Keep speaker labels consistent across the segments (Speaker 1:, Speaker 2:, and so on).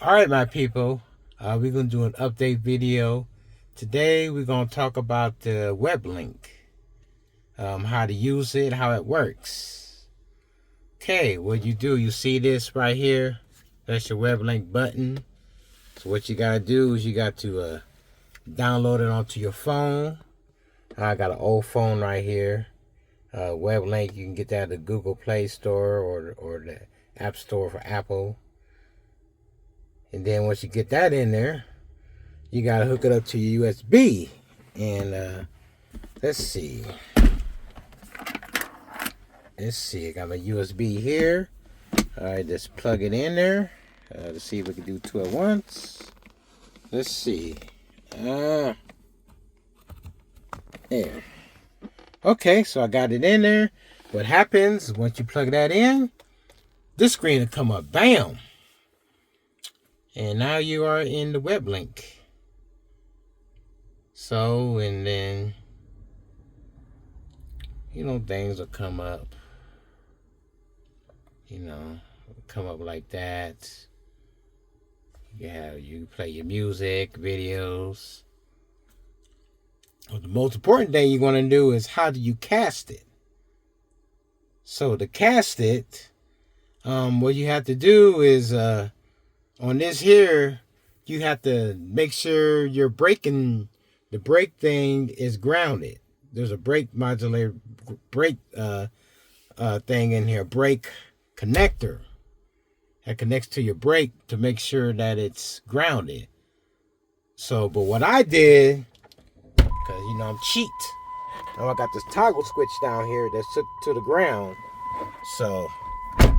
Speaker 1: Alright, my people, we're going to do an update video. Today we're going to talk about the Weblink, how to use it, how it works. Okay, what you do, you see this right here, that's your Weblink button. So what you got to do is you got to download it onto your phone. I got an old phone right here. Weblink, you can get that at the Google Play Store or the App Store for Apple. And then once you get that in there, you got to hook it up to your USB. And let's see. I got my USB here. All right, just plug it in there. Let's see if we can do two at once. Let's see. There. Okay, so I got it in there. What happens once you plug that in, this screen will come up. Bam! And now you are in the Weblink. So, and then, things will come up. Come up like that. You play your music, videos. Well, the most important thing you want to do is how do you cast it? So to cast it, what you have to do is on this here, you have to make sure your the brake thing is grounded. There's a brake modulator, brake thing in here, brake connector that connects to your brake to make sure that it's grounded. So, but what I did, because I'm cheat. Now I got this toggle switch down here that's hooked to the ground. So,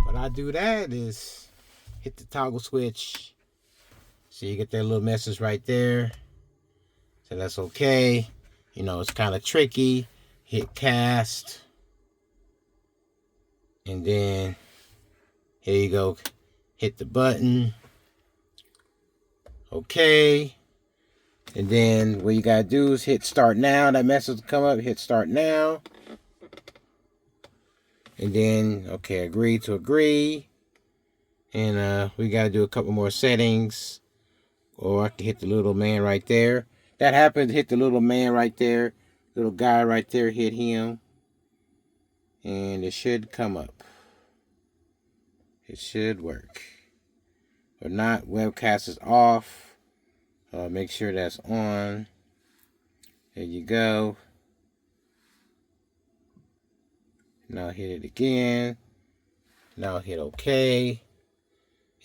Speaker 1: what I do that is hit the toggle switch. So you get that little message right there. So that's okay. It's kind of tricky. Hit cast. And then here you go. Hit the button. Okay. And then what you got to do is hit start now. That message will come up. Hit start now. And then, okay, agree to agree. And we got to do a couple more settings. Or I can hit the little man right there. That happened, hit the little man right there. Little guy right there, hit him. And it should come up. It should work. If not, webcast is off. Make sure that's on. There you go. Now hit it again. Now hit OK.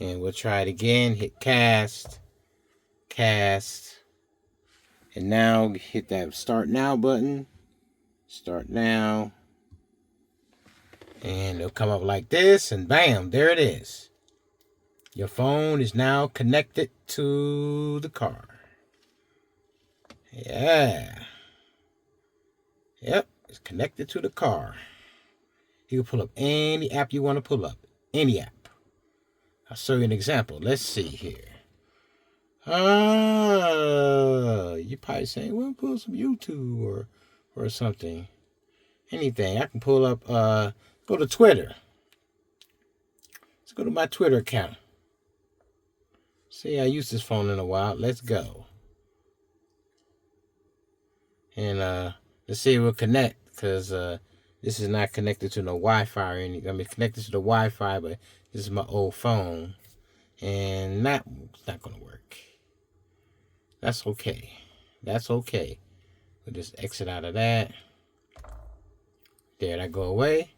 Speaker 1: And we'll try it again. Hit cast. Cast. And now hit that start now button. Start now. And it'll come up like this. And bam, there it is. Your phone is now connected to the car. Yeah. Yep, it's connected to the car. You can pull up any app you want to pull up. Any app. I'll show you an example. Let's see here. You're probably saying, well, pull some YouTube or something. Anything. I can pull up, go to Twitter. Let's go to my Twitter account. See, I used this phone in a while. Let's go. And let's see if we'll connect, because this is not connected to no Wi-Fi or anything. I mean, connected to the Wi-Fi, but this is my old phone. And it's not going to work. That's okay. That's okay. We'll just exit out of that. There, that go away.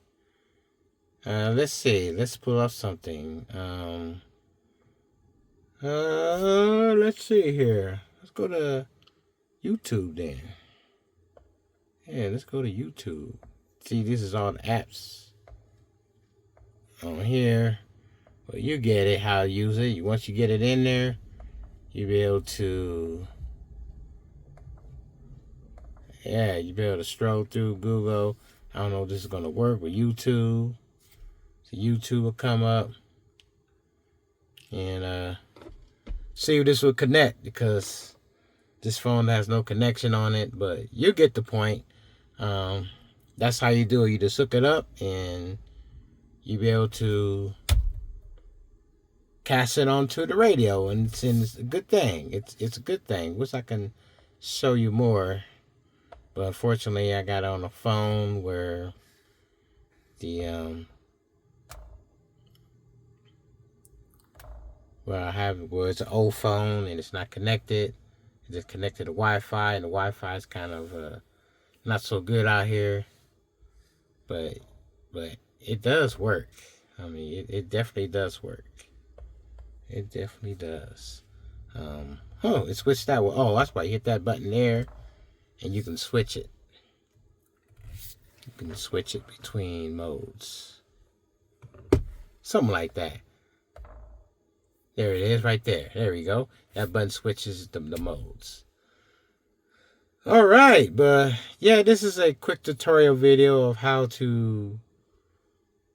Speaker 1: Let's see. Let's pull up something. Let's see here. Let's go to YouTube then. Yeah, let's go to YouTube. See, this is all the apps on here. Well, you get it, how to use it. Once you get it in there, you'll be able to, you'll be able to stroll through Google. I don't know if this is going to work with YouTube. So YouTube will come up. And see if this will connect, because this phone has no connection on it. But you get the point. That's how you do it. You just hook it up and you'll be able to cast it onto the radio, and it's a good thing. It's a good thing. Wish I can show you more, but unfortunately, I got on a phone where the where it's an old phone and it's not connected. It's just connected to Wi-Fi, and the Wi-Fi is kind of not so good out here, but it does work. I mean, it definitely does work. It definitely does. It switched that way. Oh, that's why you hit that button there, and you can switch it. You can switch it between modes. Something like that. There it is right there. There we go. That button switches the modes. All right, but yeah, this is a quick tutorial video of how to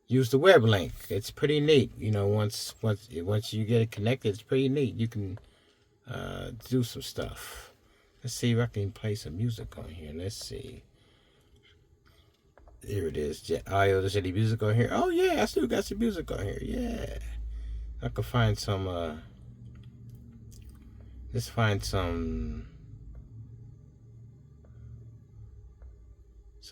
Speaker 1: use the Weblink. It's pretty neat. You know, once you get it connected, it's pretty neat. You can do some stuff. Let's see if I can play some music on here. Let's see. Here it is. There's any music on here? Oh yeah, I still got some music on here. Yeah, I could find some. Let's find some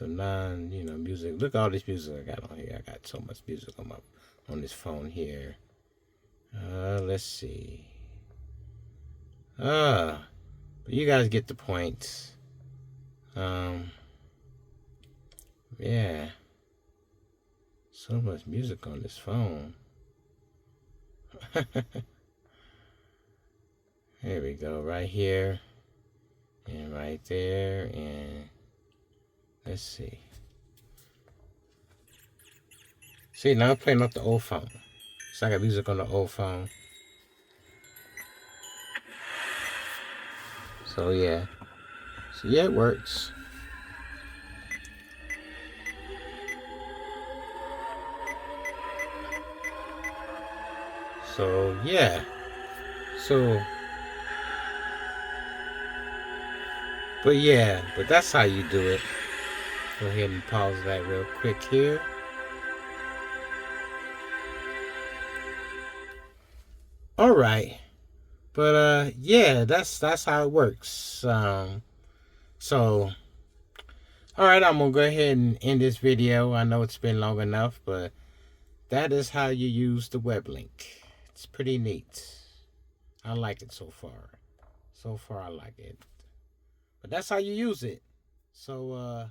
Speaker 1: music. Look at all this music I got on here. I got so much music on this phone here. Let's see. But you guys get the point. Yeah. So much music on this phone. There we go, right here. And right there, and let's see. See, now I'm playing off the old phone. So I got music on the old phone. So yeah. So yeah, it works. So yeah. But that's how you do it. Go ahead and pause that real quick here. All right. But yeah, that's how it works. So all right, I'm gonna go ahead and end this video. I know it's been long enough, but that is how you use the Weblink. It's pretty neat. I like it so far. So far I like it. But that's how you use it. So